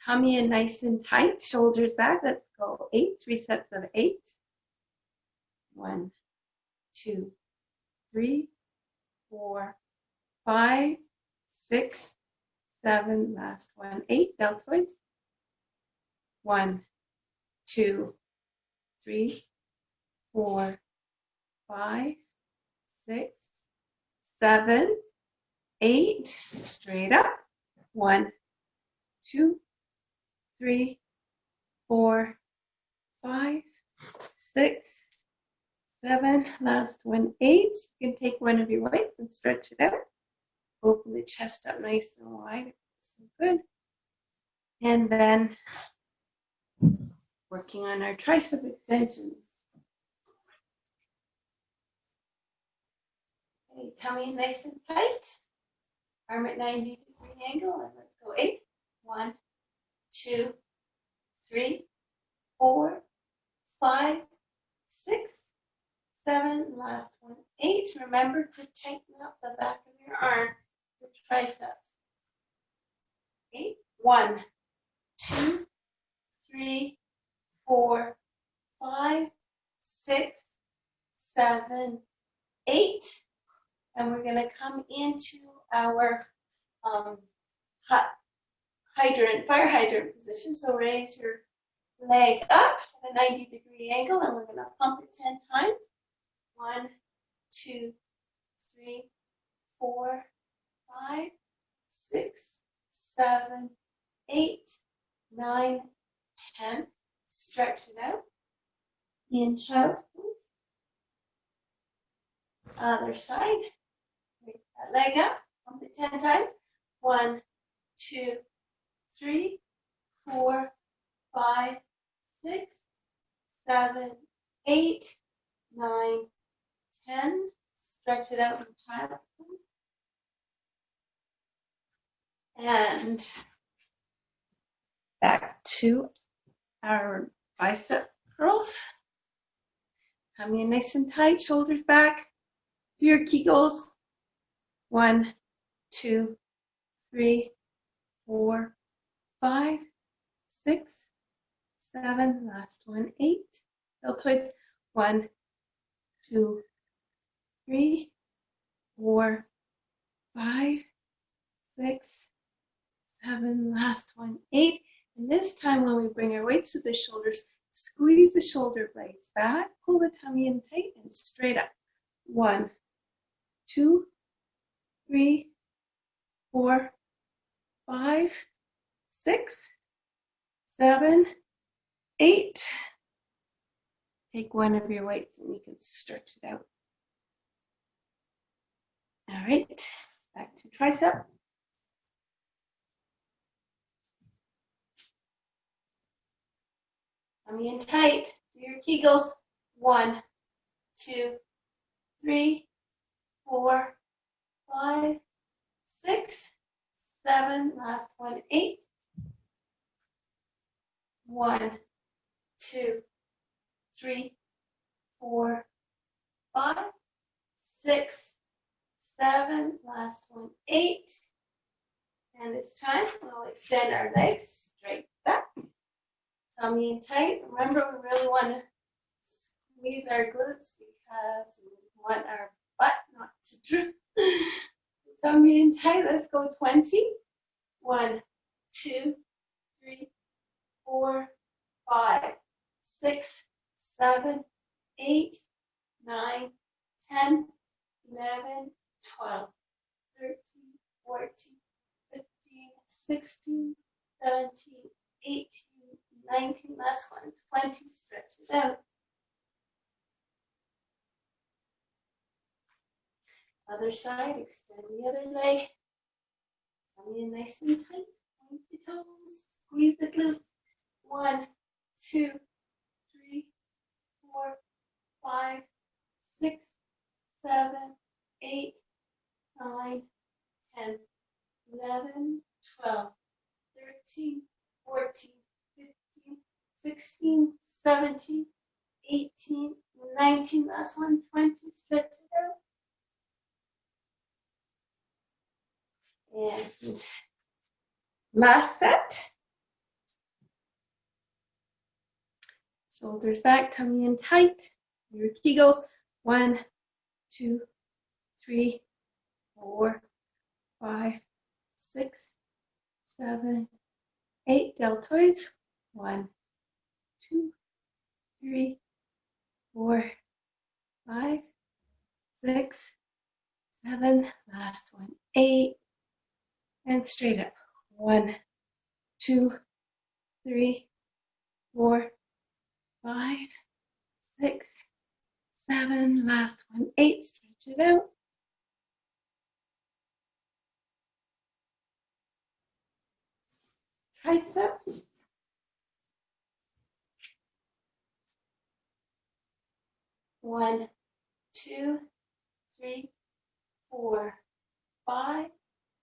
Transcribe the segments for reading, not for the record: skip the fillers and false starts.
Tummy in nice and tight, shoulders back. Let's go 8, 3 sets of 8. 1, 2, 3, 4, 5, 6, 7, last one, 8, deltoids. 1, 2, 3, 4, 5, 6, 7, 8, straight up. 1, 2, 3, 4, 5, 6, 7, last one, 8. You can take one of your weights and stretch it out. Open the chest up nice and wide. So good. And then working on our tricep extensions. Okay, tummy nice and tight. Arm at 90-degree angle. And let's go 8. 1, 2, 3, 4, 5, 6, 7, last one, 8. Remember to tighten up the back of your arm, your triceps. 8. 1, 2, 3, 4, 5, 6, 7, 8. And we're going to come into our fire hydrant position. So raise your leg up at a 90-degree angle, and we're going to pump it 10 times. 1, 2, 3, 4, 5, 6, 7, 8, 9, 10. Stretch it out. In child's pose. Other side. Raise that leg up. Pump it 10 times. 1, 2, 3, 4, 5, 6, 7, 8, 9, 10. Stretch it out in child's pose. And back to our bicep curls. Coming in nice and tight, shoulders back. Do your Kegels. 1, 2, 3, 4, 5, 6, 7, last one, 8. Deltoids. 1, 2, 3, 4, 5, 6, 7, last one, 8. And this time when we bring our weights to the shoulders, squeeze the shoulder blades back, pull the tummy in tight and straight up. 1, 2, 3, 4, 5, 6, 7, 8. Take one of your weights and you can stretch it out. All right, back to tricep. Tummy in tight. Do your Kegels. 1, 2, 3, 4, 5, 6, 7, last one, 8. 1, 2, 3, 4, 5, 6, 7, last one, 8. And this time we'll extend our legs straight back. Tummy in tight. Remember, we really want to squeeze our glutes because we want our butt not to droop. Tummy in tight. Let's go 20. 1, 2, 3, 4, 5, 6, 7, 8, 9, 10, 11, 12, 13, 14, 15, 16, 17, 18, 19, last one, 20, stretch it out. Other side, extend the other leg. Come in nice and tight, point the toes, squeeze the glutes. 1, 2, 3, 4, 5, 6, 7, 8, 9, 10, 11, 12, 13, 14, 15, 16, 17, 18, 19, last one, 20, stretch it out. And last set, Shoulders back, tummy in tight. Your kegels. 1, 2, 3, 4, 5, 6, 7, 8. Deltoids. 1, 2, 3, 4, 5, 6, 7. Last one. 8. And straight up. 1, 2, 3, 4, 5, 6, 7. Last one. 8. Stretch it out. Triceps. 1, 2, 3, 4, 5,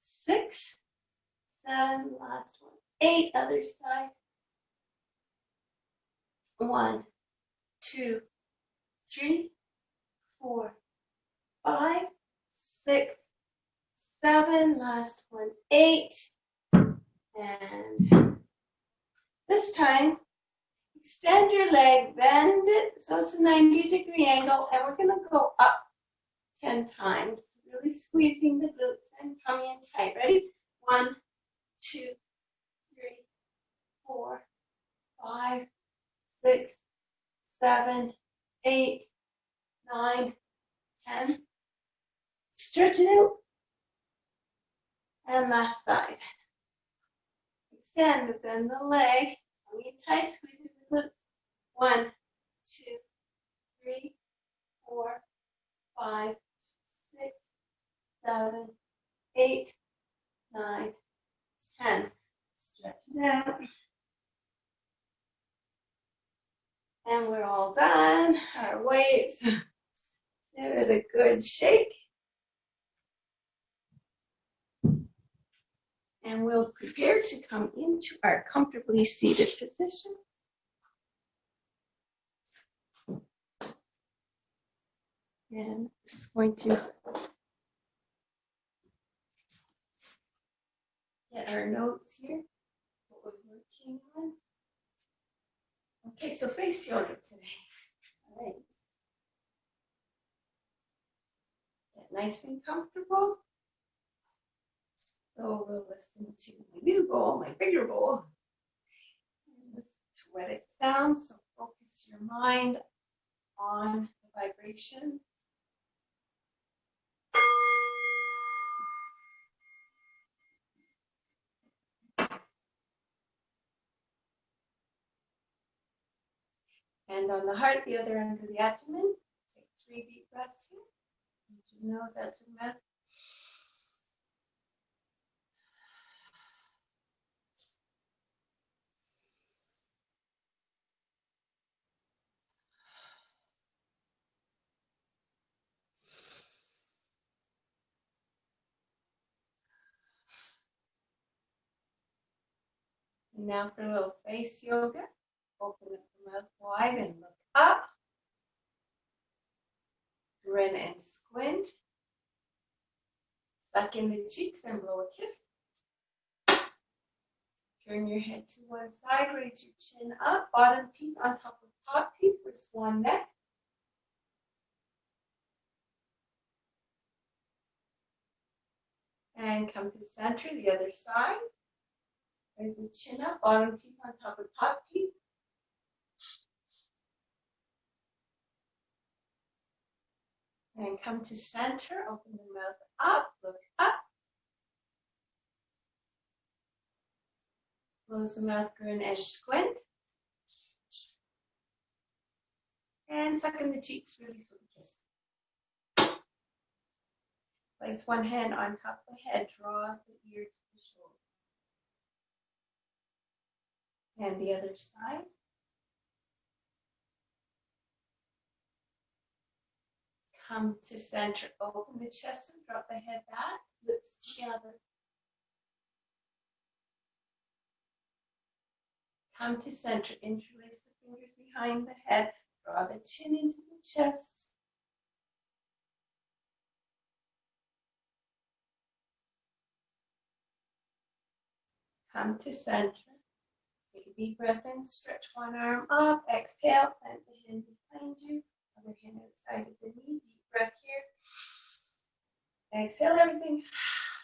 6, 7. Last one. 8. Other side. 1, 2, 3, 4, 5, 6, 7. Last one. 8. And this time, extend your leg, bend it so it's a 90-degree angle, and we're going to go up 10 times. Really squeezing the glutes and tummy in tight. Ready? 1, 2, 3, 4, 5, 6, 7, 8, 9, 10. Stretch it out. And last side. Extend, bend the leg, tummy tight, squeezing the glutes. 1, 2, 3, 4, 5, 6, 7, 8, 9, 10. Stretch it out. And we're all done. Our weights. Give it a good shake. And we'll prepare to come into our comfortably seated position. And just going to get our notes here, what we're working on. Okay, so face yoga today. All right. Get nice and comfortable. So we'll listen to my new bowl, my bigger bowl. And listen to what it sounds. So focus your mind on the vibration. Hand on the heart, the other under the abdomen. Take 3 deep breaths here. Use your nose out to the mouth. And now for a little face yoga. Open up the mouth wide and look up. Grin and squint. Suck in the cheeks and blow a kiss. Turn your head to one side, raise your chin up, bottom teeth on top of top teeth for swan neck. And come to center, the other side. Raise the chin up, bottom teeth on top of top teeth. And come to center, open the mouth up, look up. Close the mouth, grin and squint. And suck in the cheeks, release with a kiss. Place one hand on top of the head, draw the ear to the shoulder. And the other side. Come to center, open the chest and drop the head back, lips together. Come to center, interlace the fingers behind the head, draw the chin into the chest. Come to center, Take a deep breath in, stretch one arm up, exhale, plant the hand behind you, other hand outside of the knee, deep breath here. Exhale everything,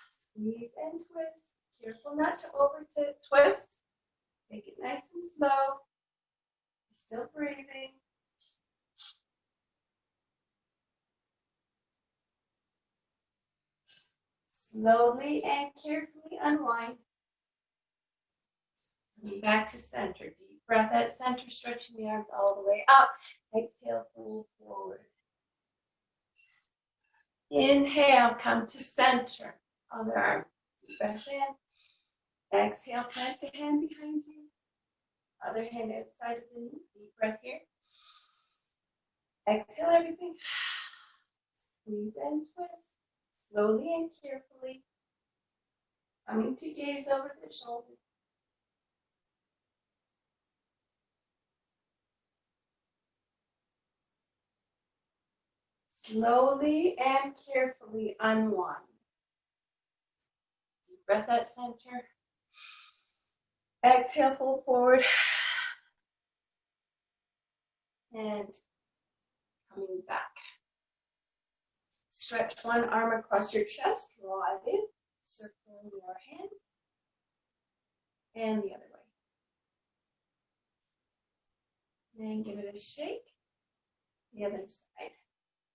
squeeze and twist. Careful not to twist. Make it nice and slow. You're still breathing. Slowly and carefully unwind. Coming back to center. Deep breath at center, stretching the arms all the way up. Exhale, fold forward. Inhale, come to center. Other arm. Deep breath in. Exhale, plant the hand behind you. Other hand outside of the knee. Deep breath here. Exhale everything. Squeeze and twist. Slowly and carefully. Coming to gaze over the shoulder. Slowly and carefully unwind. Deep breath at center. Exhale, fold forward. And coming back. Stretch one arm across your chest, draw it in, circle your hand, and the other way. And give it a shake. The other side.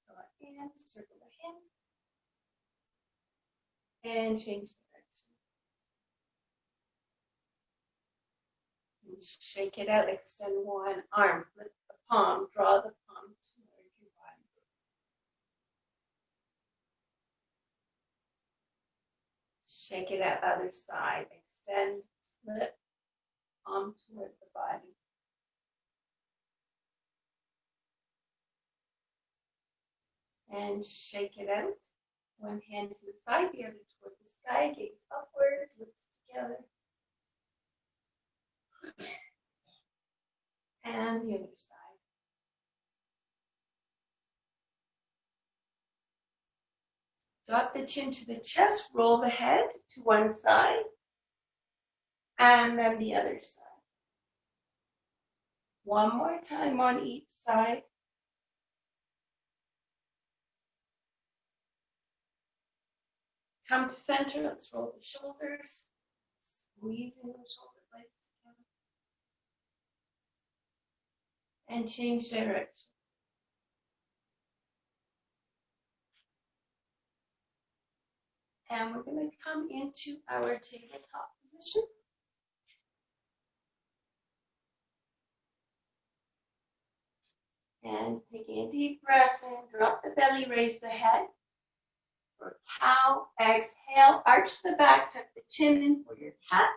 Draw it in, circle the hand, and change direction. And shake it out, extend one arm, flip the palm, draw the palm toward your body. Shake it out, other side. Extend, flip, palm toward the body. And shake it out. One hand to the side, the other toward the sky. Gaze upward, lips together. And the other side. Drop the chin to the chest, roll the head to one side, and then the other side. One more time on each side. Come to center, let's roll the shoulders, squeezing the shoulder blades together. And change direction. And we're going to come into our tabletop position. And taking a deep breath in, drop the belly, raise the head. For cow, exhale, arch the back, tuck the chin in for your cat.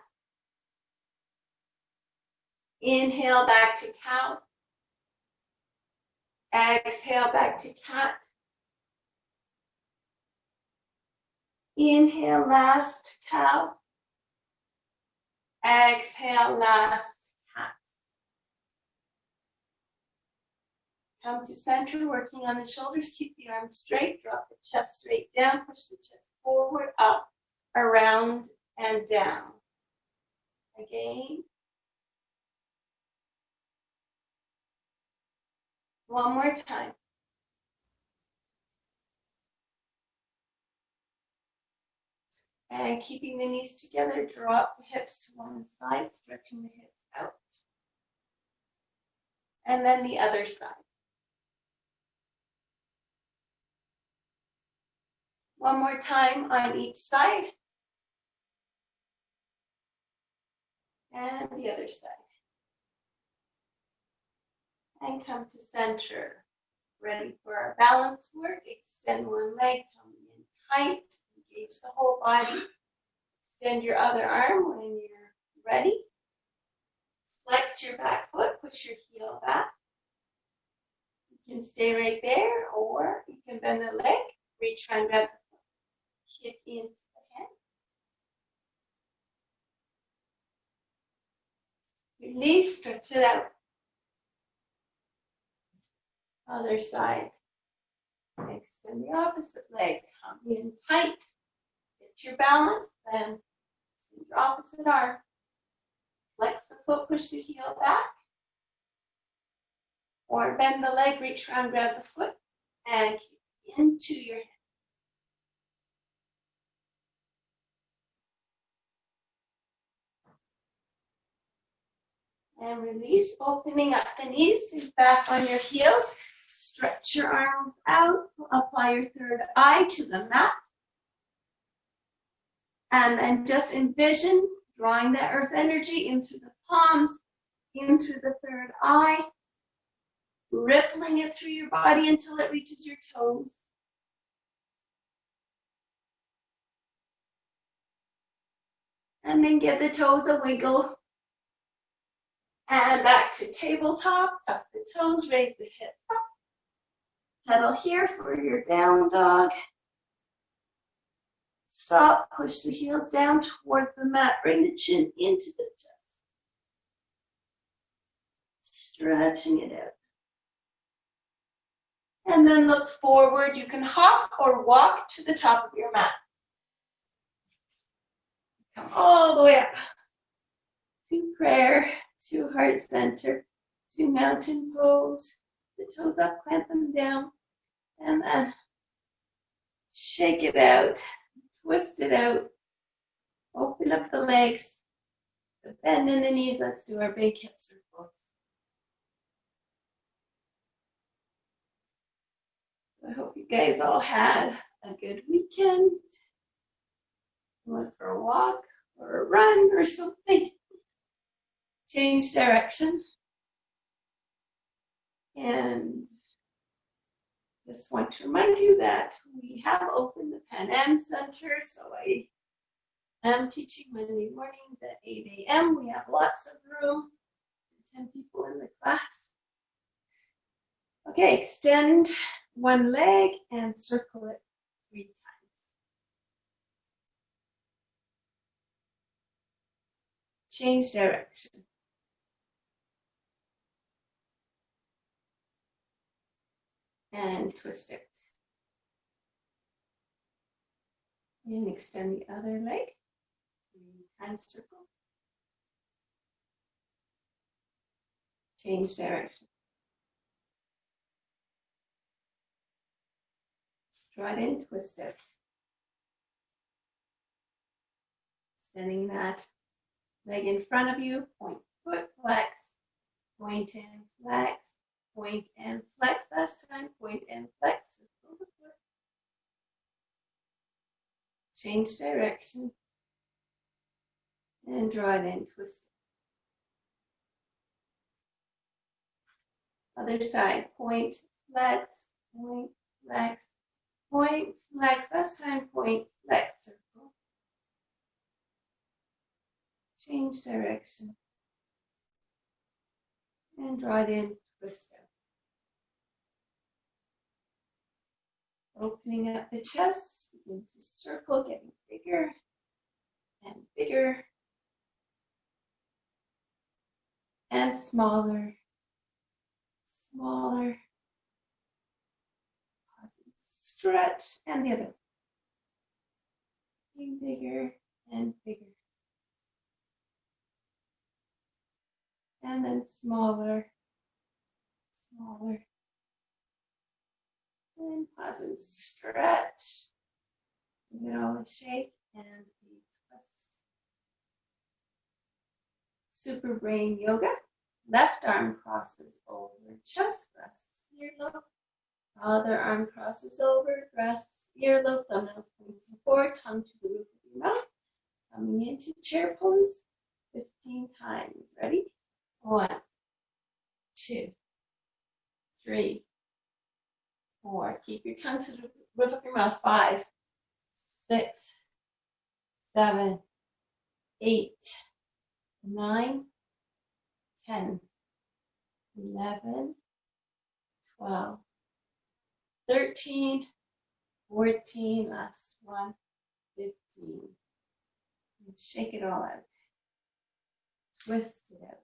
Inhale, back to cow. Exhale, back to cat. Inhale, last cow. Exhale, last cat. Come to center, working on the shoulders. Keep the arms straight. Drop the chest straight down. Push the chest forward, up, around, and down. Again. One more time. And keeping the knees together, drop the hips to one side, stretching the hips out. And then the other side. One more time on each side. And the other side. And come to center. Ready for our balance work. Extend one leg, tummy in tight. Engage the whole body. Extend your other arm when you're ready. Flex your back foot, push your heel back. You can stay right there, or you can bend the leg, reach around, grab the foot, kick into the hand. Release, stretch it out. Other side. Extend the opposite leg, tummy in tight. Get your balance, then extend your opposite arm. Flex the foot, push the heel back. Or bend the leg, reach around, grab the foot, and keep into your hand. And release, opening up the knees, back on your heels. Stretch your arms out, apply your third eye to the mat. And then just envision drawing that earth energy in through the palms, in through the third eye, rippling it through your body until it reaches your toes. And then give the toes a wiggle. And back to tabletop, tuck the toes, raise the hips up. Pedal here for your down dog. Stop, push the heels down toward the mat, bring the chin into the chest. Stretching it out. And then look forward. You can hop or walk to the top of your mat. Come all the way up to prayer, to heart center, to mountain pose. The toes up, clamp them down, and then shake it out, twist it out, open up the legs, the bend in the knees. Let's do our big hip circles. I hope you guys all had a good weekend. Went for a walk or a run or something. Change direction. And just want to remind you that we have opened the Pan Am Center, so I am teaching Monday mornings at 8 a.m. We have lots of room, 10 people in the class. Okay, extend one leg and circle it 3 times. Change direction. And twist it. And extend the other leg. 3 times circle. Change direction. Draw it in, twist it. Extending that leg in front of you, point, foot, flex, point and flex. Point and flex last time, point and flex. Circle the foot. Change direction. And draw it in, twist it. Other side, point, flex, point, flex, point, flex. Last time, point, flex, circle. Change direction. And draw it in, twist it. Opening up the chest, begin to circle, getting bigger and bigger and smaller, smaller. Stretch, and the other. Getting bigger and bigger. And then smaller, smaller. And pause and stretch. Give it all a shake and a twist. Super brain yoga. Left arm crosses over, chest rests, earlobe. Other arm crosses over, rests, earlobe, thumbnails pointing forward, tongue to the roof of your mouth. Coming into chair pose 15 times. Ready? 1, 2, 3, 4. Keep your tongue to the roof of your mouth. 5, 6, 7, 8, 9, 10, 11, 12, 13, 14, last one, 15. And shake it all out. Twist it out.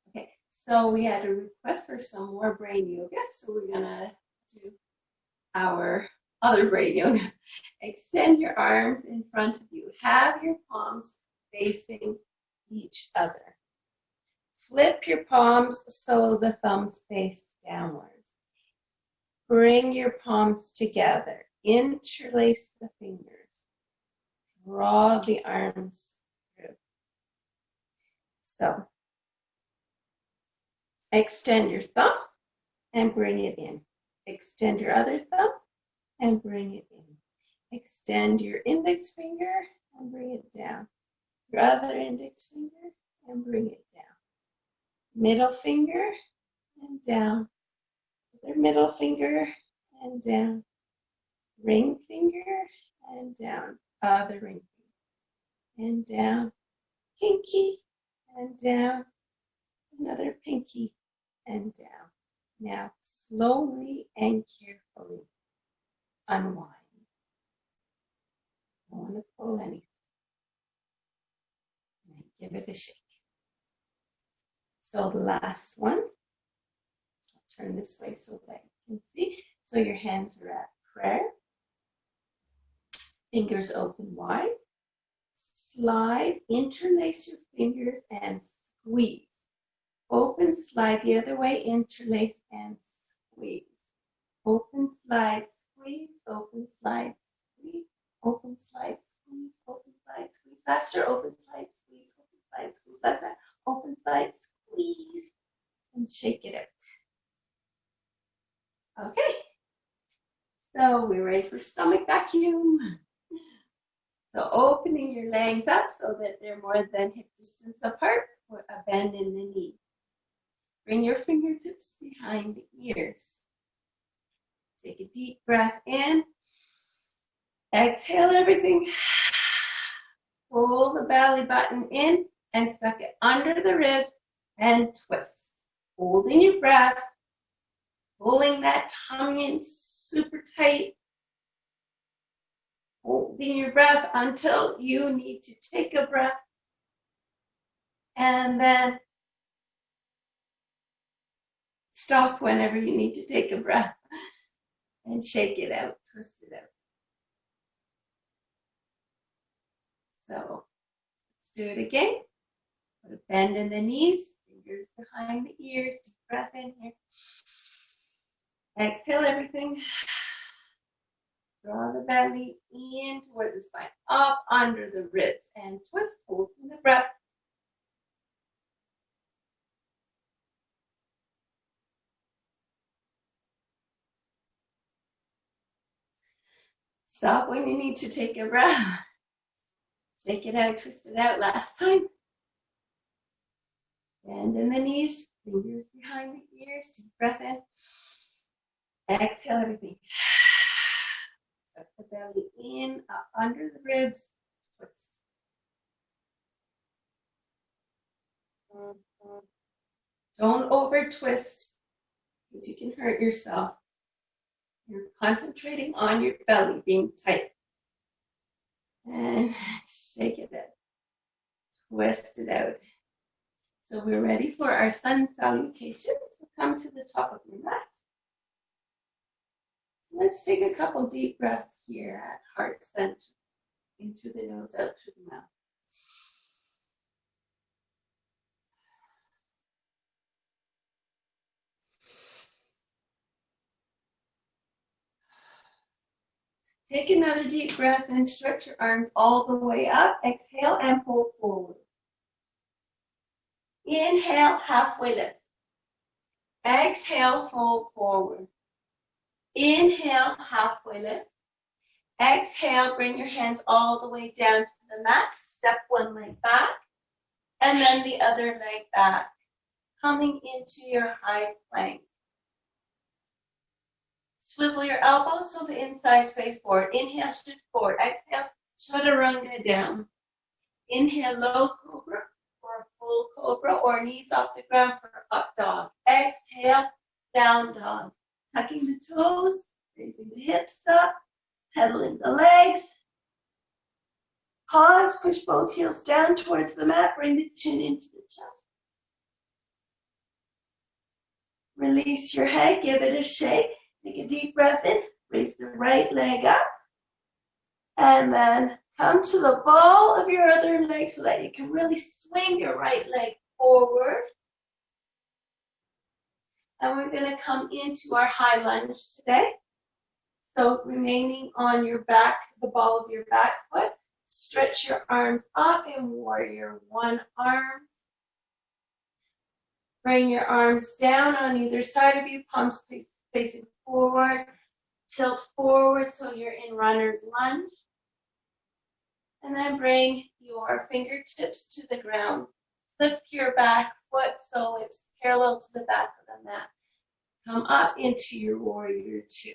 Okay, so we had a request for some more brain yoga, so we're gonna do our other brain yoga. Extend your arms in front of you. Have your palms facing each other. Flip your palms so the thumbs face downward. Bring your palms together. Interlace the fingers. Draw the arms through. So, extend your thumb and bring it in. Extend your other thumb and bring it in. Extend your index finger and bring it down. Your other index finger and bring it down. Middle finger and down. Other middle finger and down. Ring finger and down. Other ring finger and down. Pinky and down. Another pinky and down. Now slowly and carefully unwind. Don't want to pull anything. And give it a shake. So the last one, I'll turn this way so that you can see. So your hands are at prayer. Fingers open wide. Slide, interlace your fingers and squeeze. Open, slide the other way, interlace and squeeze. Open, slide, squeeze, open, slide, squeeze, open, slide, squeeze, open, slide, squeeze. Faster, open, slide, squeeze, open, slide, squeeze. Like that. Open, slide, squeeze, and shake it out. Okay. So we're ready for stomach vacuum. So opening your legs up so that they're more than hip distance apart, or a bend in the knee. Bring your fingertips behind the ears. Take a deep breath in. Exhale everything. Pull the belly button in and suck it under the ribs and twist. Holding your breath. Pulling that tummy in super tight. Holding your breath until you need to take a breath. And then stop whenever you need to take a breath. And shake it out, twist it out. So let's do it again. Put a bend in the knees, fingers behind the ears, deep breath in here. Exhale everything. Draw the belly in toward the spine, up under the ribs, and twist, holding the breath. Stop when you need to take a breath. Shake it out, twist it out. Last time. Bend in the knees, fingers behind the ears, deep breath in. Exhale everything. Tuck the belly in, up under the ribs, twist. Don't over twist because you can hurt yourself. You're concentrating on your belly being tight. And shake it out. Twist it out. So we're ready for our sun salutation. So come to the top of your mat. Let's take a couple deep breaths here at heart center. In through the nose, out through the mouth. Take another deep breath and stretch your arms all the way up. Exhale and pull forward. Inhale, halfway lift. Exhale, fold forward. Inhale, halfway lift. Exhale, bring your hands all the way down to the mat. Step one leg back, and then the other leg back. Coming into your high plank. Swivel your elbows so the insides face forward. Inhale, shift forward. Exhale, chaturanga down. Inhale, low cobra or full cobra, or knees off the ground for up dog. Exhale, down dog. Tucking the toes, raising the hips up, pedaling the legs. Pause, push both heels down towards the mat, bring the chin into the chest. Release your head, give it a shake. Take a deep breath in, raise the right leg up, and then Come to the ball of your other leg so that you can really swing your right leg forward. And we're going to come into our high lunge today. So remaining on your back, the ball of your back foot, stretch your arms up in warrior one arm. Bring your arms down on either side of you, palms facing forward. Tilt forward so you're in runner's lunge. And then bring your fingertips to the ground. Flip your back foot so it's parallel to the back of the mat. Come up into your warrior two.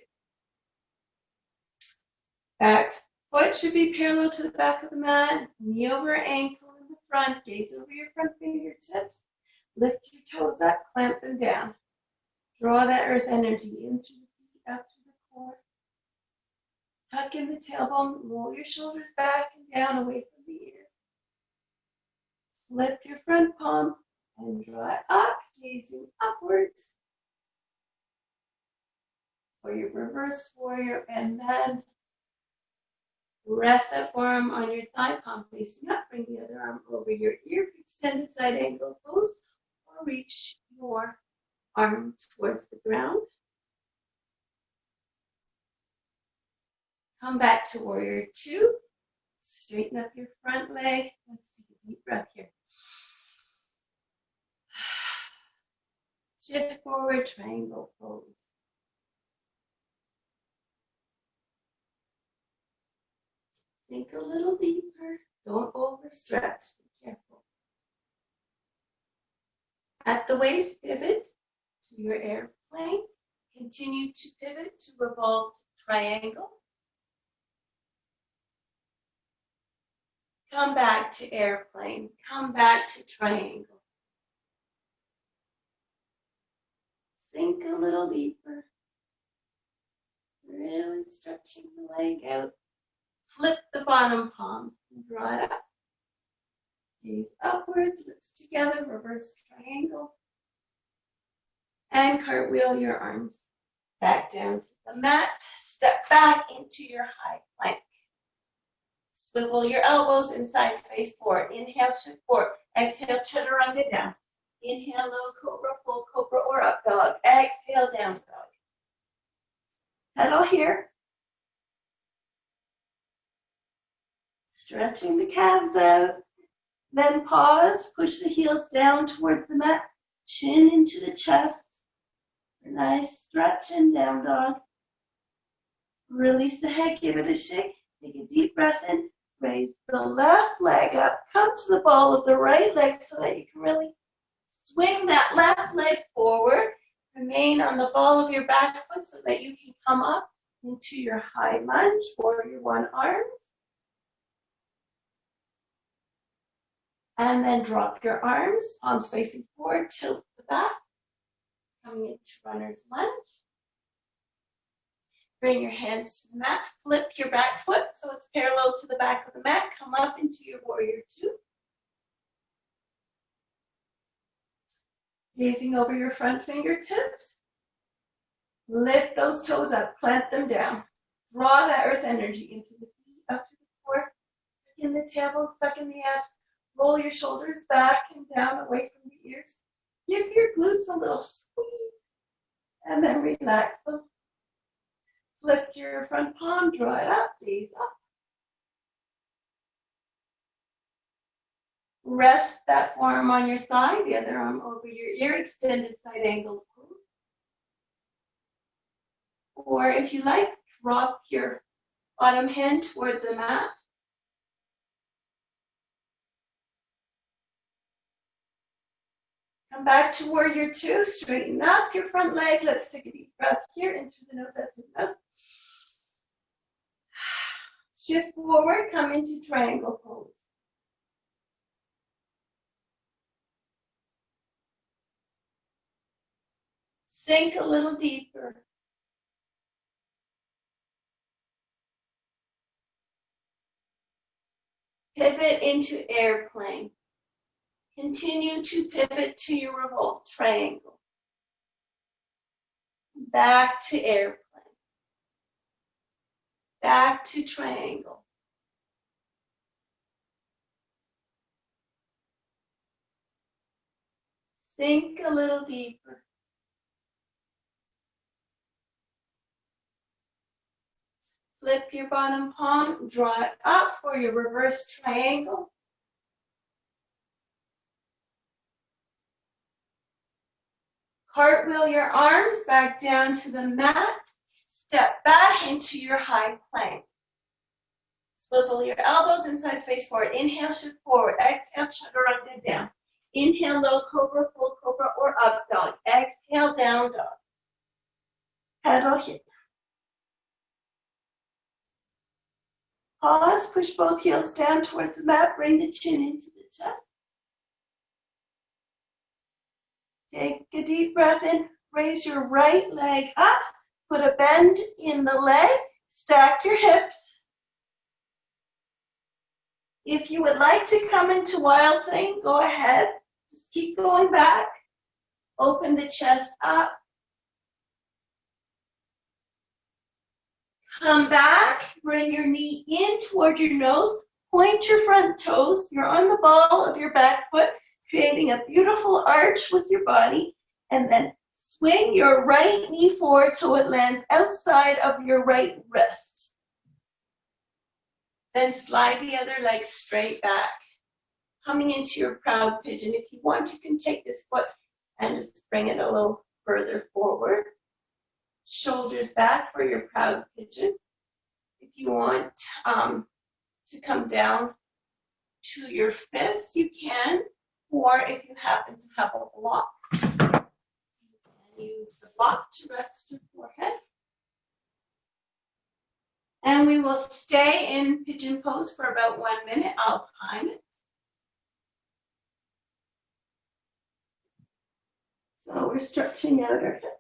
Back foot should be parallel to the back of the mat. Knee over ankle in the front. Gaze over your front fingertips. Lift your toes up, clamp them down. Draw that earth energy in through the feet, out through the core. Tuck in the tailbone, roll your shoulders back and down away from the ears. Flip your front palm and draw it up, gazing upwards. For your reverse warrior, and then rest that forearm on your thigh, palm facing up. Bring the other arm over your ear for extended side angle pose, or reach your arm towards the ground. Come back to warrior two. Straighten up your front leg. Let's take a deep breath here. Shift forward, triangle pose. Think a little deeper. Don't overstretch. Be careful. At the waist, pivot to your airplane. Continue to pivot to revolve to triangle. Come back to airplane. Come back to triangle. Sink a little deeper. Really stretching the leg out. Flip the bottom palm and draw it up. Gaze upwards, lips together, reverse triangle. And cartwheel your arms back down to the mat. Step back into your high plank. Swivel your elbows inside space forward. Inhale, shift forward. Exhale, chaturanga down. Inhale, low cobra, full cobra, or up dog. Exhale, down dog. Pedal here. Stretching the calves out. Then pause. Push the heels down toward the mat. Chin into the chest. Nice stretch and down dog. Release the head. Give it a shake. Take a deep breath in. Raise the left leg up. Come to the ball of the right leg so that you can really swing that left leg forward. Remain on the ball of your back foot so that you can come up into your high lunge or your one arms. And then drop your arms, palms facing forward, tilt the back. Coming into runner's lunge. Bring your hands to the mat, flip your back foot so it's parallel to the back of the mat. Come up into your warrior two. Gazing over your front fingertips. Lift those toes up, plant them down. Draw that earth energy into the feet, up to the core. In the tailbone, suck in the abs. Roll your shoulders back and down away from the ears. Give your glutes a little squeeze and then relax them. Flip your front palm, draw it up, gaze up. Rest that forearm on your thigh, the other arm over your ear, extended side angle pose. Or if you like, drop your bottom hand toward the mat. Come back to warrior two, straighten up your front leg. Let's take a deep breath here, in through the nose, out through the mouth. Shift forward, come into triangle pose. Sink a little deeper. Pivot into airplane. Continue to pivot to your revolve triangle. Back to airplane. Back to triangle. Sink a little deeper. Flip your bottom palm, draw it up for your reverse triangle. Cartwheel your arms back down to the mat. Step back into your high plank. Swivel your elbows inside space forward. Inhale, shift forward. Exhale, chaturanga down. Inhale, low cobra, full cobra, or up dog. Exhale, down dog. Pedal here. Pause, push both heels down towards the mat. Bring the chin into the chest. Take a deep breath in. Raise your right leg up. Put a bend in the leg. Stack your hips. If you would like to come into wild thing, go ahead. Just keep going back. Open the chest up. Come back. Bring your knee in toward your nose. Point your front toes. You're on the ball of your back foot, creating a beautiful arch with your body. And then swing your right knee forward so it lands outside of your right wrist. Then slide the other leg straight back. Coming into your proud pigeon. If you want, you can take this foot and just bring it a little further forward. Shoulders back for your proud pigeon. If you want to come down to your fists, you can. Or if you happen to have a block, you can use the block to rest your forehead. And we will stay in pigeon pose for about 1 minute. I'll time it. So we're stretching out our hips.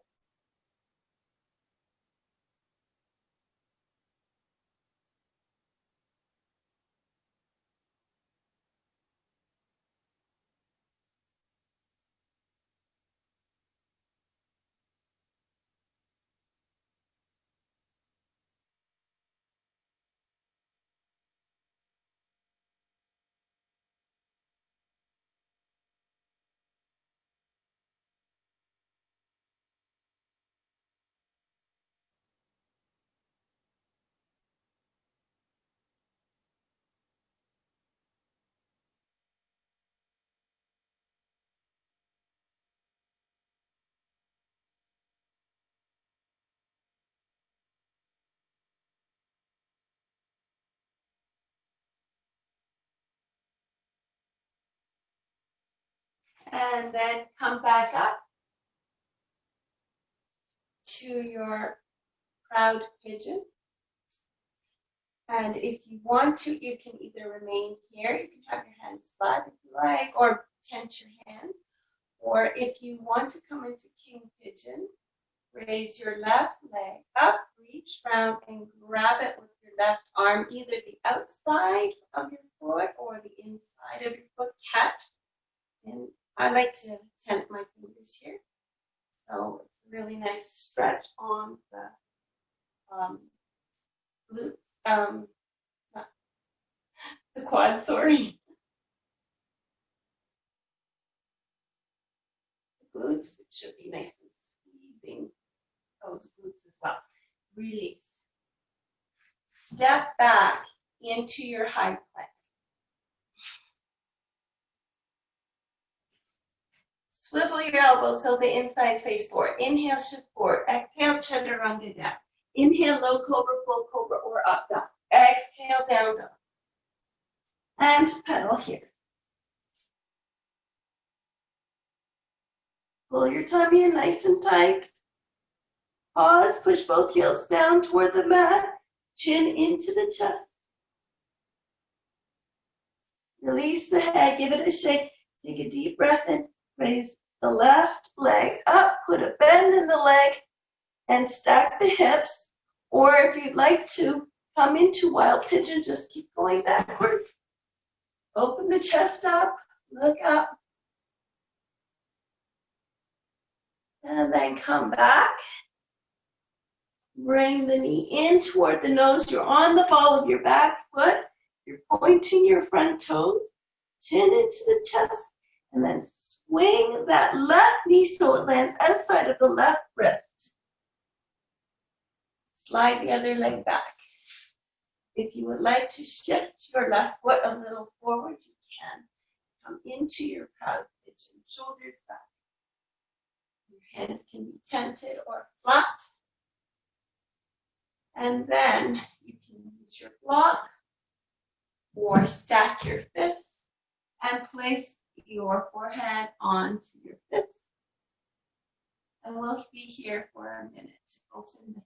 And then come back up to your proud pigeon. And if you want to, you can either remain here, you can have your hands flat if you like, or tent your hands. Or if you want to come into king pigeon, raise your left leg up, reach round and grab it with your left arm, either the outside of your foot or the inside of your foot. Catch. And I like to tent my fingers here. So it's a really nice stretch on the glutes, the quads, sorry. The glutes, it should be nice and squeezing those glutes as well. Release. Step back into your high plank. Swivel your elbows so the inside face forward. Inhale, shift forward. Exhale, chaturanga down. Inhale, low cobra, full cobra, or up dog. Exhale, down dog. And pedal here. Pull your tummy in nice and tight. Pause, push both heels down toward the mat. Chin into the chest. Release the head, give it a shake. Take a deep breath in. Raise the left leg up, put a bend in the leg, and stack the hips. Or if you'd like to come into wild pigeon, just keep going backwards. Open the chest up, look up. And then come back. Bring the knee in toward the nose. You're on the ball of your back foot. You're pointing your front toes, chin into the chest, and then Swing that left knee so it lands outside of the left wrist. Slide the other leg back. If you would like to shift your left foot a little forward, you can. Come into your proud pigeon, shoulders back. Your hands can be tented or flat. And then you can use your block or stack your fists and place your forehand onto your fists. And we'll be here for a minute. Open the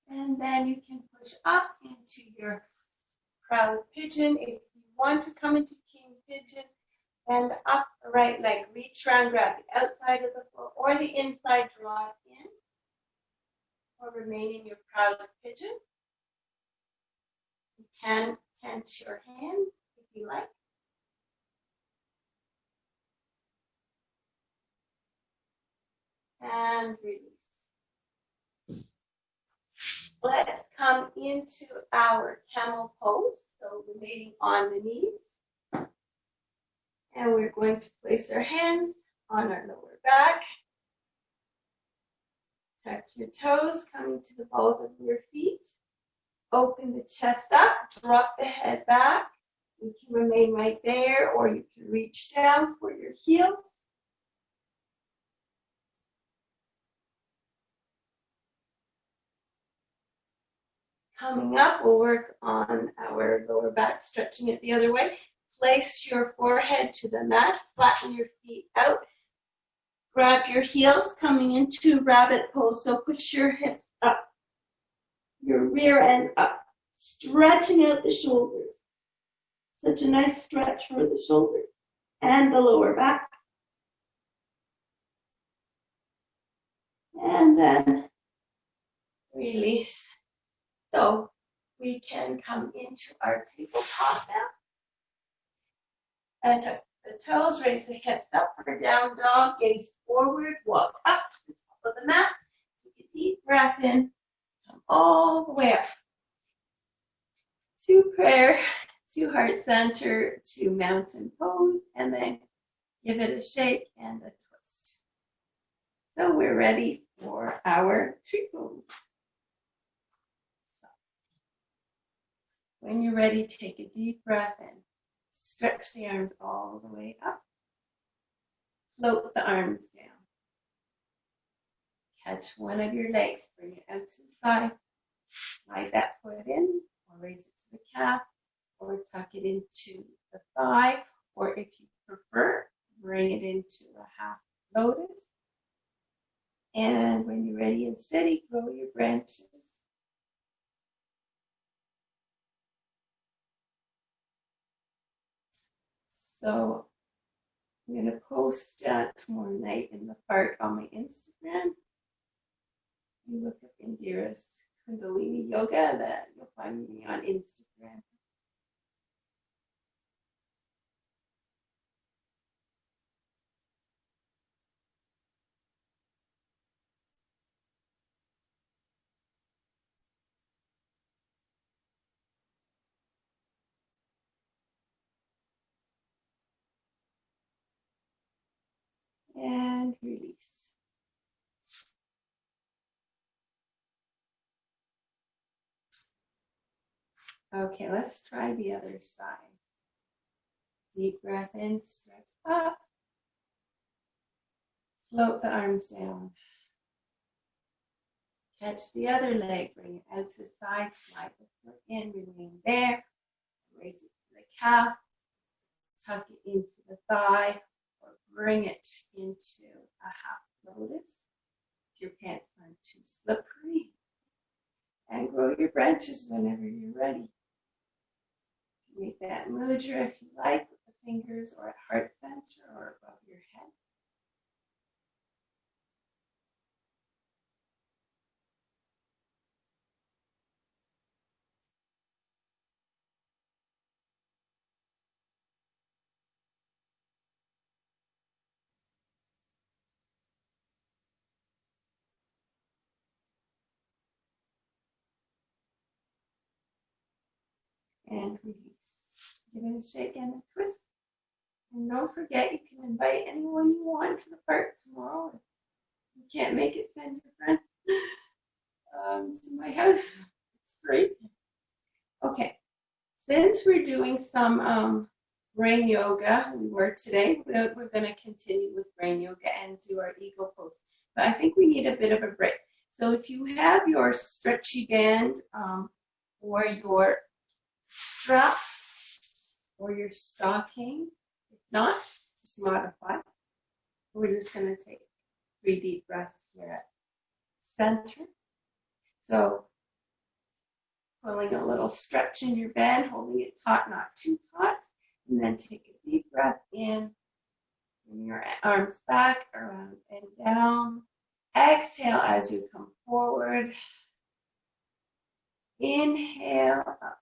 and then you can push up into your proud pigeon. If you want to come into king pigeon, bend up the right leg. Reach around, grab the outside of the foot or the inside, draw it in. Or remain in your proud pigeon. You can tent your hand if you like. And release. Let's come into our camel pose. So remaining on the knees. And we're going to place our hands on our lower back. Tuck your toes, coming to the balls of your feet. Open the chest up, drop the head back. You can remain right there, or you can reach down for your heels. Coming up, we'll work on our lower back, stretching it the other way. Place your forehead to the mat, flatten your feet out. Grab your heels, coming into rabbit pose. So push your hips up, your rear end up, stretching out the shoulders. Such a nice stretch for the shoulders and the lower back. And then release. So we can come into our tabletop now. And tuck the toes, raise the hips up for down dog, gaze forward, walk up to the top of the mat. Take a deep breath in, come all the way up to prayer, to heart center, to mountain pose, and then give it a shake and a twist. So we're ready for our tree pose. So when you're ready, take a deep breath in. Stretch the arms all the way up. Float the arms down. Catch one of your legs, bring it out to the side. Slide that foot in, or raise it to the calf, or tuck it into the thigh, or if you prefer, bring it into a half lotus. And when you're ready and steady, grow your branches. So I'm going to post tomorrow night in the park on my Instagram. You look up Indira's Kundalini Yoga, that you'll find me on Instagram. And release. Okay, let's try the other side. Deep breath in, stretch up. Float the arms down. Catch the other leg, bring it out to the side, slide the foot in, remain there. Raise it to the calf, tuck it into the thigh, or bring it into a half lotus. If your pants aren't too slippery. And grow your branches whenever you're ready. Make that mudra if you like, with the fingers or at heart center or above your head. And release. Give it a shake and a twist. And don't forget, you can invite anyone you want to the park tomorrow. If you can't make it, send your friends to my house. It's free. Okay, since we're doing some brain yoga, we were today, we're going to continue with brain yoga and do our eagle pose. But I think we need a bit of a break. So if you have your stretchy band or your strap or your stocking, if not, just modify. We're just going to take 3 deep breaths here at center. So pulling a little stretch in your band, holding it taut, not too taut, and then take a deep breath in. Bring your arms back, around and down. Exhale as you come forward. Inhale up.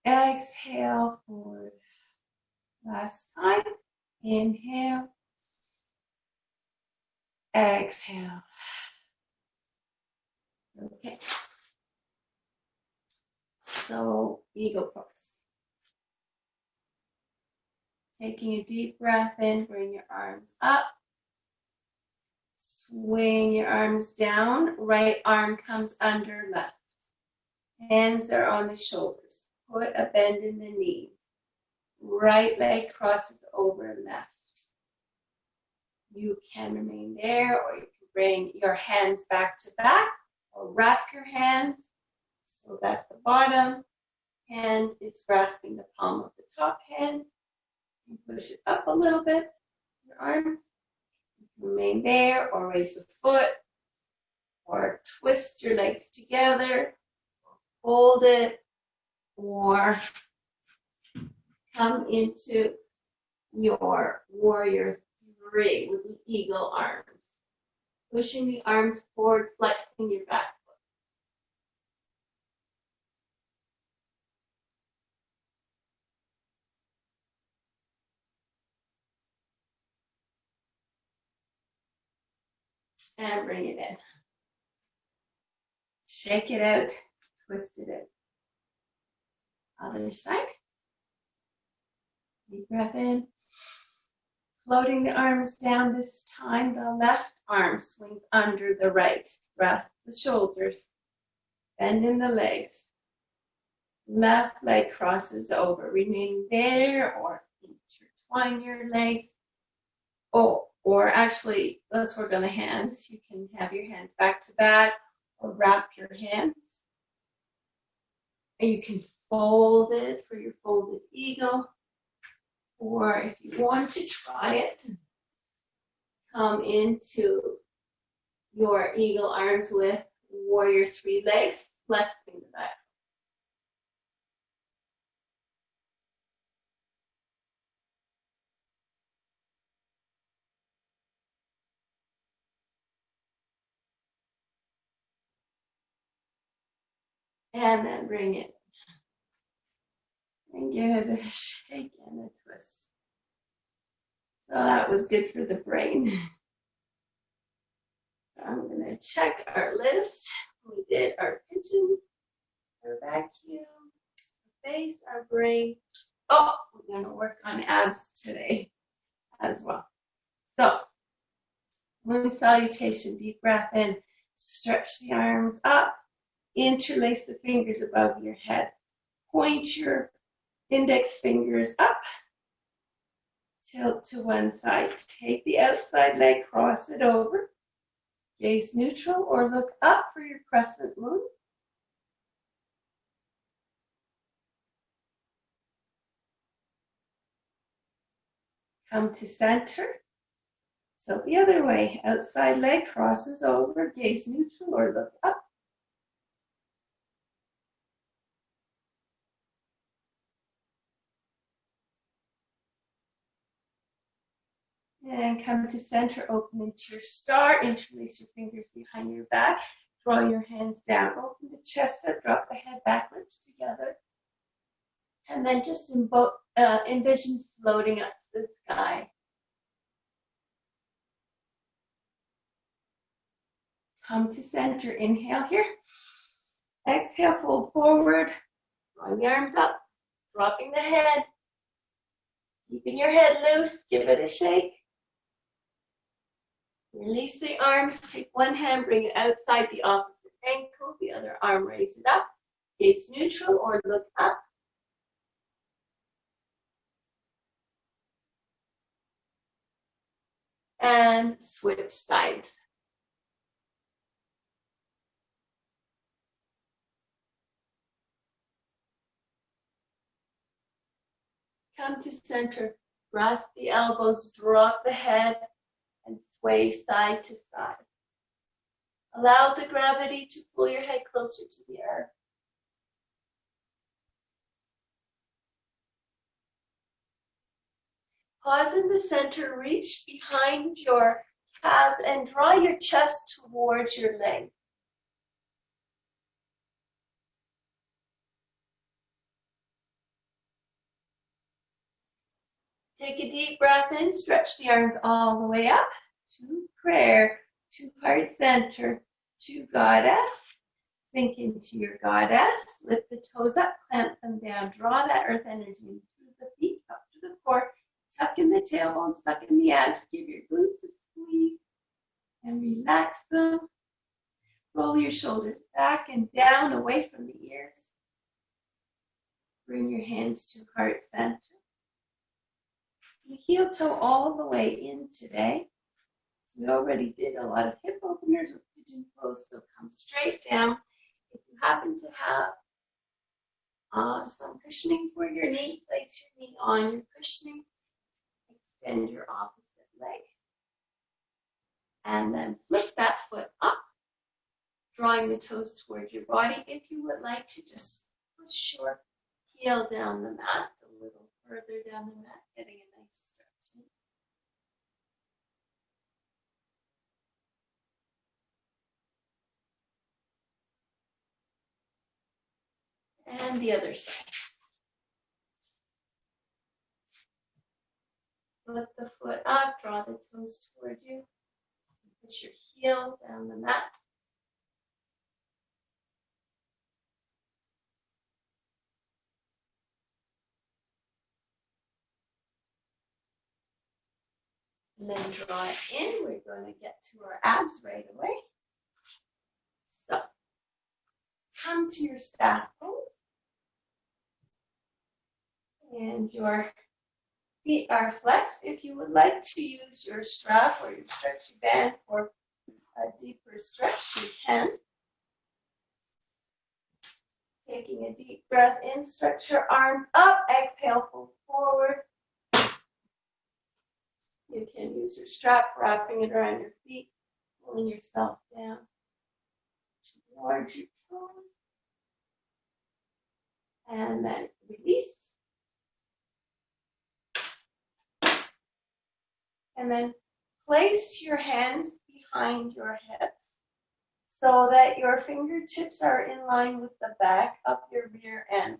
Exhale forward. Last time. Inhale. Exhale. Okay. So, eagle pose. Taking a deep breath in, bring your arms up. Swing your arms down. Right arm comes under left. Hands are on the shoulders. Put a bend in the knees. Right leg crosses over left. You can remain there, or you can bring your hands back to back, or wrap your hands so that the bottom hand is grasping the palm of the top hand. You push it up a little bit, your arms. You can remain there, or raise the foot, or twist your legs together, hold it, or come into your warrior 3 with the eagle arms. Pushing the arms forward, flexing your back foot. And bring it in. Shake it out, twist it out. Other side. Deep breath in. Floating the arms down this time, the left arm swings under the right. Grasp the shoulders. Bend in the legs. Left leg crosses over. Remain there or intertwine your legs. Oh, or actually, let's work on the hands. You can have your hands back to back or wrap your hands. And you can fold it for your folded eagle. Or if you want to try it, come into your eagle arms with warrior 3 legs, flexing the back. And then bring it. And give it a shake and a twist. So that was good for the brain. So I'm going to check our list. We did our pigeon, our vacuum, our face, our brain. Oh, we're going to work on abs today as well. So, moon salutation, deep breath in. Stretch the arms up. Interlace the fingers above your head. Point your Index fingers up. Tilt to one side. Take the outside leg, cross it over. Gaze neutral or look up for your crescent moon. Come to center. So the other way. Outside leg crosses over. Gaze neutral or look up. And come to center, open into your star, interlace your fingers behind your back, draw your hands down, open the chest up, drop the head back, lips together. And then just envision floating up to the sky. Come to center, inhale here. Exhale, fold forward, drawing the arms up, dropping the head, keeping your head loose, give it a shake. Release the arms, take one hand, bring it outside the opposite ankle, the other arm raise it up. Gaze neutral or look up. And switch sides. Come to center, grasp the elbows, drop the head, and sway side to side. Allow the gravity to pull your head closer to the earth. Pause in the center, reach behind your calves and draw your chest towards your leg. Take a deep breath in, stretch the arms all the way up to prayer, to heart center, to goddess. Sink into your goddess, lift the toes up, clamp them down, draw that earth energy in through the feet, up through the core, tuck in the tailbone, suck in the abs, give your glutes a squeeze, and relax them. Roll your shoulders back and down, away from the ears. Bring your hands to heart center. Heel toe all the way in today. So we already did a lot of hip openers with pigeon pose, so come straight down. If you happen to have some cushioning for your knee, place your knee on your cushioning. Extend your opposite leg. And then flip that foot up, drawing the toes towards your body. If you would like to just push your heel down the mat a little further down the mat, getting a nice stretch. And the other side. Flip the foot up, draw the toes toward you. Push your heel down the mat. And then draw it in. We're going to get to our abs right away. So, come to your staff pose. And your feet are flexed. If you would like to use your strap or your stretchy band for a deeper stretch, you can. Taking a deep breath in, stretch your arms up, exhale, fold forward. You can use your strap, wrapping it around your feet, pulling yourself down towards your toes. And then release. And then place your hands behind your hips so that your fingertips are in line with the back of your rear end.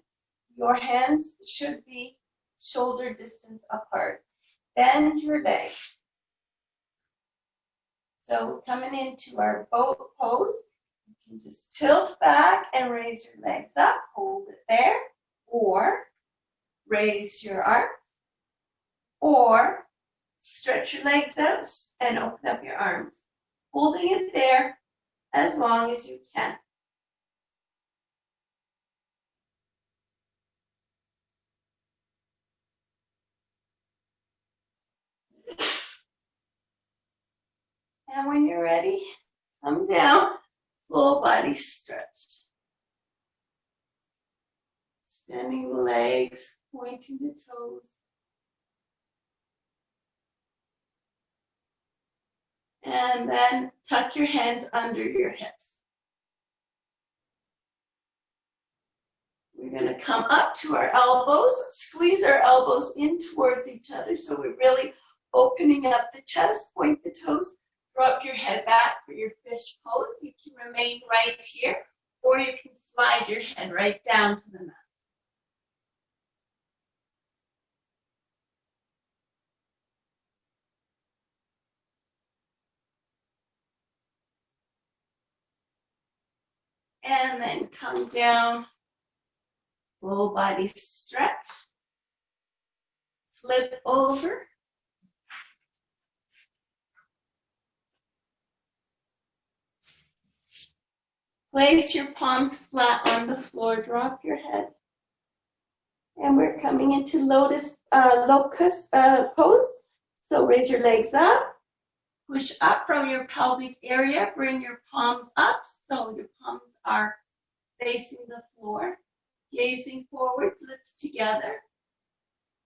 Your hands should be shoulder distance apart. Bend your legs. So coming into our boat pose, you can just tilt back and raise your legs up, hold it there, or raise your arms, or stretch your legs out and open up your arms, holding it there as long as you can. . And when you're ready, come down, full body stretch. Extending the legs, pointing the toes. And then tuck your hands under your hips. We're going to come up to our elbows, squeeze our elbows in towards each other. So we're really opening up the chest, point the toes, drop your head back for your fish pose. You can remain right here, or you can slide your head right down to the mat. And then come down, full body stretch, flip over. Place your palms flat on the floor, drop your head. And we're coming into lotus, locust pose. So raise your legs up, push up from your pelvic area, bring your palms up so your palms are facing the floor. Gazing forwards, lips together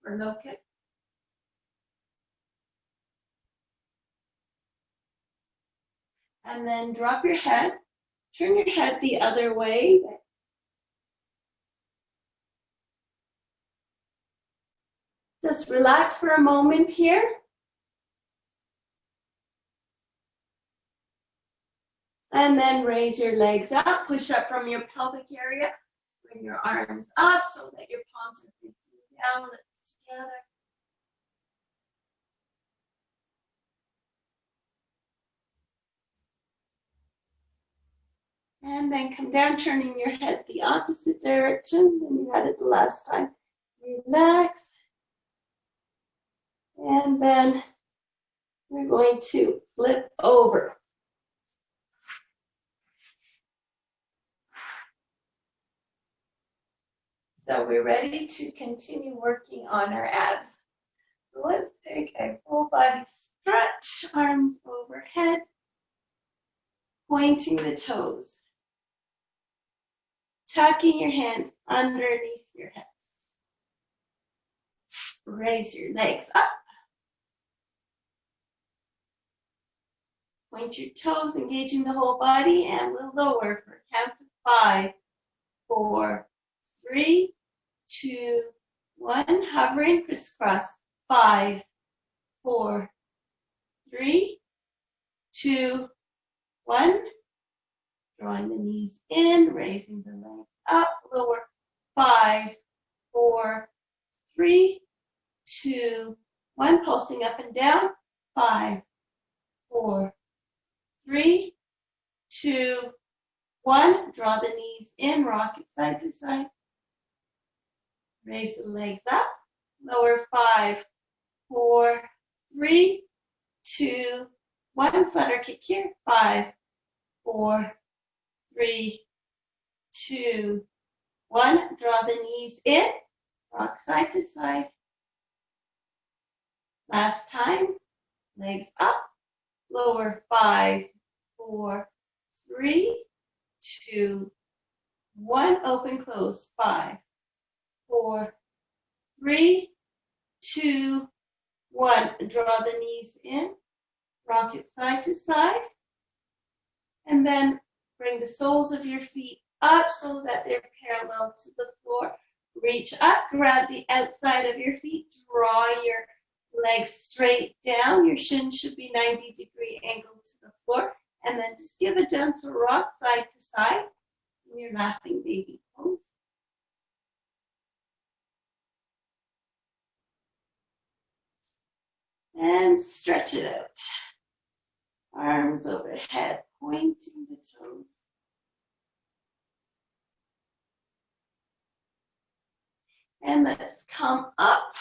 for locust. And then drop your head, turn your head the other way. Just relax for a moment here. And then raise your legs up, push up from your pelvic area. Bring your arms up so that your palms are facing down, lips together. And then come down, turning your head the opposite direction than you had it the last time. Relax. And then we're going to flip over. So we're ready to continue working on our abs. So let's take a full body stretch, arms overhead, pointing the toes, tucking your hands underneath your hips. Raise your legs up. Point your toes, engaging the whole body, and we'll lower for a count of 5, 4, 3, 2, 1. Hovering, crisscross. 5, 4, 3, 2, 1. Drawing the knees in, raising the legs up, lower. 5, 4, 3, 2, 1. Pulsing up and down. 5, 4, 3, 2, 1. Draw the knees in, rock it side to side. Raise the legs up, lower. 5, 4, 3, 2, 1. Flutter kick here. 5, 4, 3, 2, 1. Draw the knees in, rock side to side. Last time, legs up, lower. 5, 4, 3, 2, 1. Open, close. 5, 4, 3, 2, 1. Draw the knees in, rock it side to side, and then bring the soles of your feet up so that they're parallel to the floor. Reach up, grab the outside of your feet, draw your legs straight down. Your shin should be 90-degree angle to the floor, and then just give a gentle rock side to side in your laughing baby pose. And stretch it out. Arms overhead, pointing the toes. And let's come up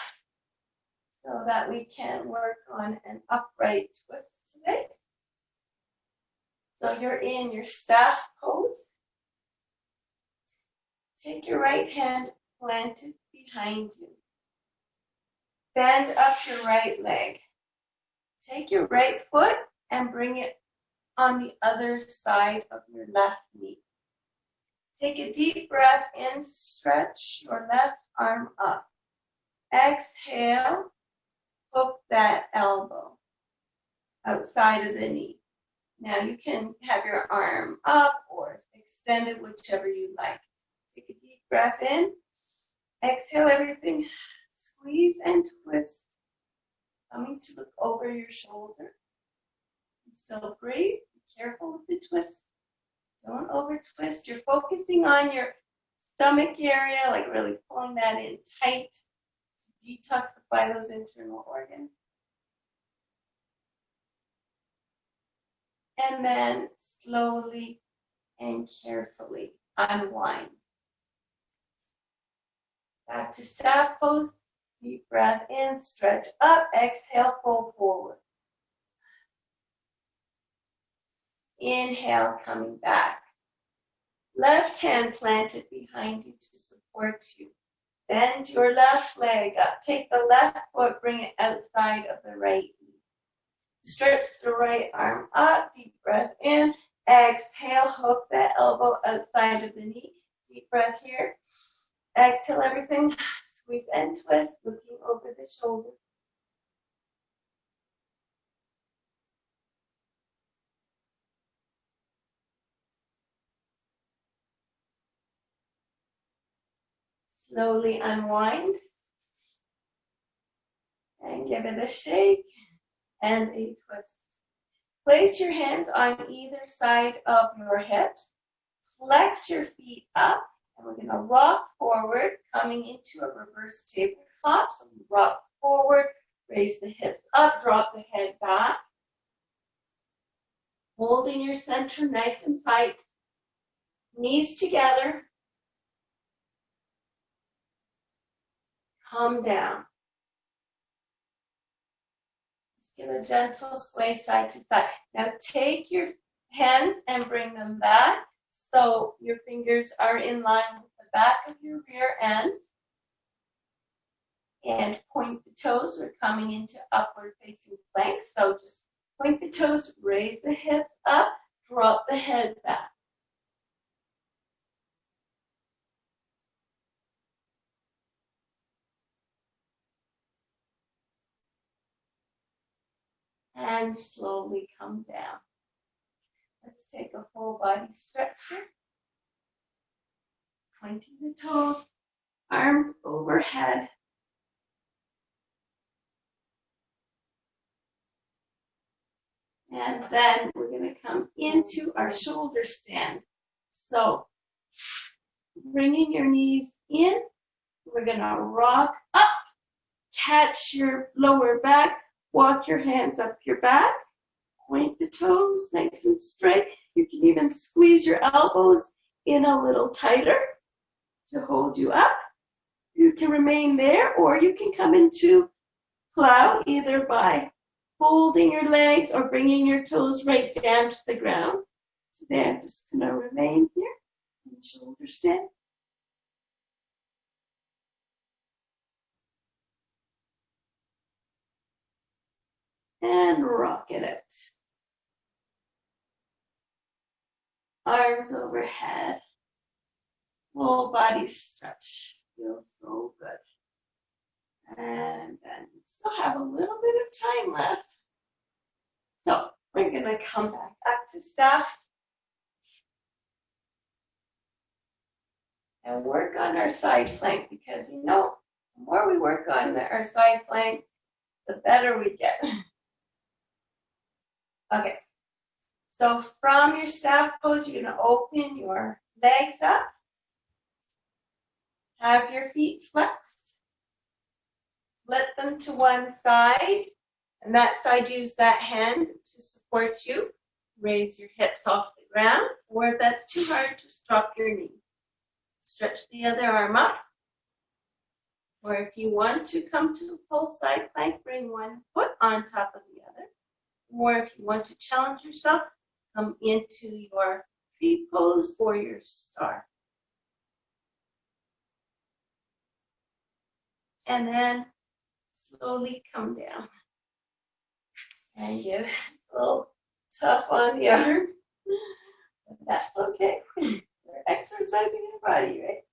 so that we can work on an upright twist today. So you're in your staff pose. Take your right hand planted behind you. Bend up your right leg. Take your right foot and bring it on the other side of your left knee. Take a deep breath in, stretch your left arm up. Exhale, hook that elbow outside of the knee. Now you can have your arm up or extended, whichever you like. Take a deep breath in. Exhale everything. Squeeze and twist. Coming to look over your shoulder. And still breathe. Be careful with the twist. Don't over twist. You're focusing on your stomach area, like really pulling that in tight to detoxify those internal organs. And then slowly and carefully unwind. Back to staff pose. Deep breath in, stretch up, exhale, fold forward. Inhale, coming back. Left hand planted behind you to support you. Bend your left leg up. Take the left foot, bring it outside of the right knee. Stretch the right arm up, deep breath in. Exhale, hook that elbow outside of the knee. Deep breath here. Exhale everything. Squeeze and twist, looking over the shoulder. Slowly unwind. And give it a shake and a twist. Place your hands on either side of your hips. Flex your feet up. And we're going to rock forward, coming into a reverse tabletop. So we rock forward, raise the hips up, drop the head back. Holding your center nice and tight. Knees together. Come down. Just give a gentle sway side to side. Now take your hands and bring them back. So your fingers are in line with the back of your rear end. And point the toes. We're coming into upward facing plank. So just point the toes, raise the hips up, drop the head back. And slowly come down. Let's take a full body stretch here. Pointing the toes, arms overhead. And then we're going to come into our shoulder stand. So bringing your knees in, we're going to rock up, catch your lower back, walk your hands up your back, point the toes nice and straight. You can even squeeze your elbows in a little tighter to hold you up. You can remain there, or you can come into plow either by folding your legs or bringing your toes right down to the ground. Today I'm just going to remain here in shoulder stand. And rock it out. Arms overhead. Full body stretch. Feels so good. And then we still have a little bit of time left. So we're going to come back up to staff. And work on our side plank, because you know, the more we work on our side plank, the better we get. Okay, so from your staff pose, you're going to open your legs up. Have your feet flexed. Flip them to one side, and that side, use that hand to support you. Raise your hips off the ground, or if that's too hard, just drop your knee. Stretch the other arm up. Or if you want to come to a full side plank, bring one foot on top of the other. Or if you want to challenge yourself, come into your tree pose or your star. And then slowly come down. And give a little tough on the arm. But that's okay. We're exercising your body, right?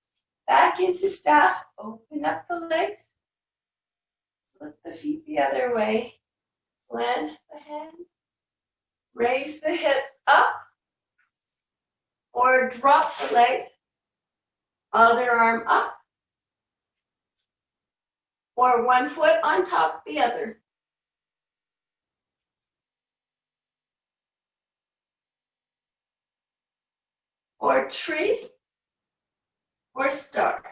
Back into staff. Open up the legs. Flip the feet the other way. Plant the hands. Raise the hips up. Or drop the leg. Other arm up. Or one foot on top of the other. Or tree. Or star.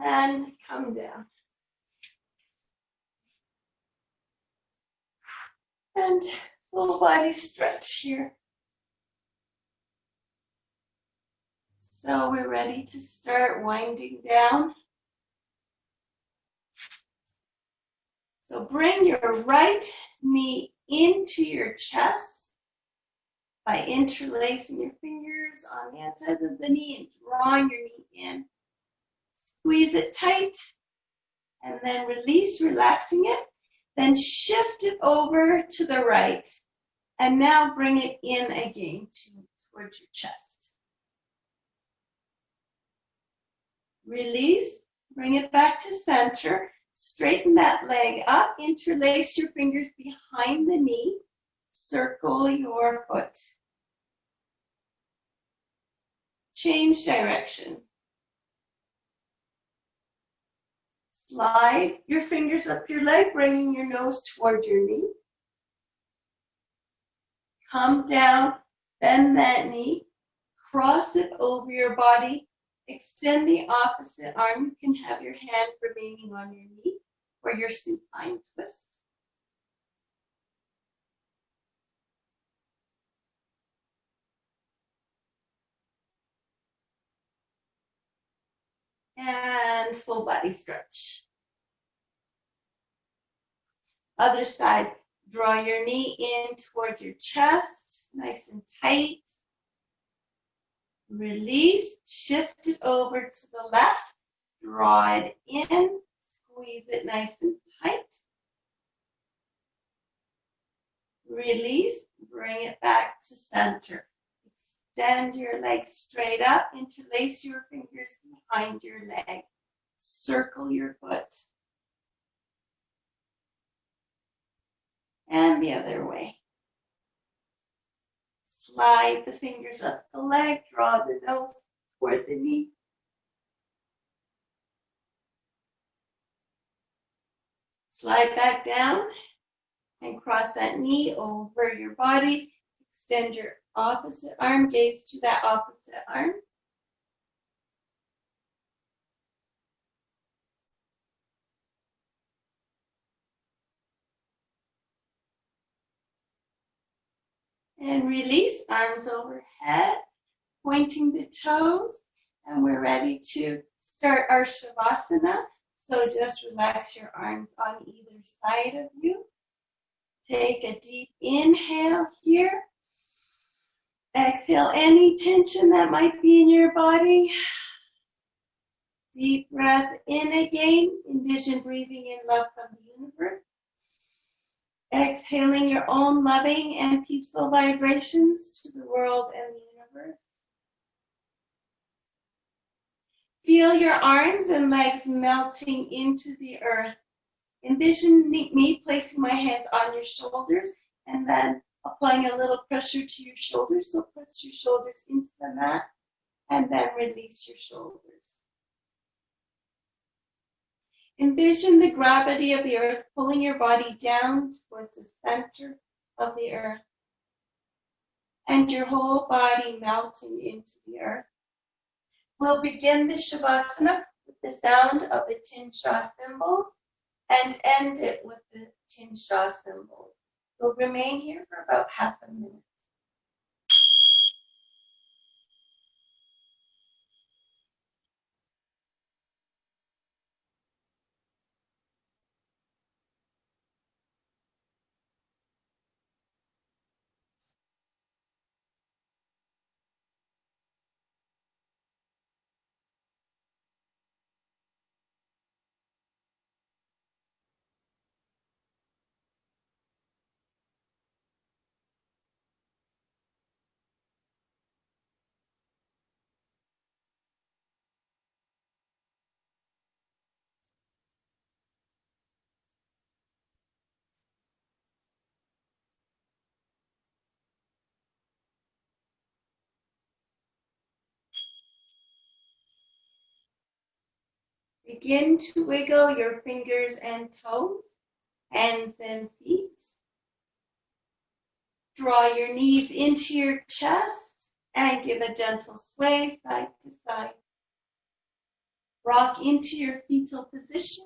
And come down. And full body stretch here. So we're ready to start winding down. So bring your right knee into your chest by interlacing your fingers on the outside of the knee and drawing your knee in. Squeeze it tight and then release, relaxing it. Then shift it over to the right. And now bring it in again towards your chest. Release, bring it back to center. Straighten that leg up, interlace your fingers behind the knee, circle your foot. Change direction. Slide your fingers up your leg, bringing your nose toward your knee. Come down, bend that knee, cross it over your body. Extend the opposite arm. You can have your hand remaining on your knee or your supine twist. And full body stretch. Other side, draw your knee in toward your chest, nice and tight. Release, shift it over to the left, draw it in, squeeze it nice and tight. Release, bring it back to center. Extend your legs straight up, interlace your fingers behind your leg. Circle your foot. And the other way. Slide the fingers up the leg, draw the nose toward the knee. Slide back down and cross that knee over your body. Extend your opposite arm, gaze to that opposite arm. And release, arms overhead, pointing the toes. And we're ready to start our Shavasana. So just relax your arms on either side of you. Take a deep inhale here. Exhale any tension that might be in your body. Deep breath in again. Envision breathing in love from the universe. Exhaling your own loving and peaceful vibrations to the world and the universe. Feel your arms and legs melting into the earth. Envision me placing my hands on your shoulders and then applying a little pressure to your shoulders. So press your shoulders into the mat and then release your shoulders. Envision the gravity of the earth pulling your body down towards the center of the earth and your whole body melting into the earth. We'll begin the Shavasana with the sound of the Tin Sha cymbals and end it with the Tin Sha cymbals. We'll remain here for about half a minute. Begin to wiggle your fingers and toes, hands and feet. Draw your knees into your chest and give a gentle sway side to side. Rock into your fetal position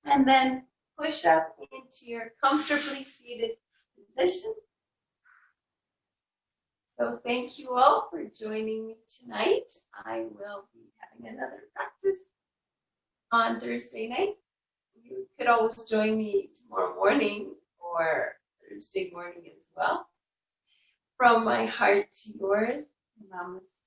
and then push up into your comfortably seated position. So thank you all for joining me tonight. I will be having another practice on Thursday night. You could always join me tomorrow morning or Thursday morning as well. From my heart to yours, namaste.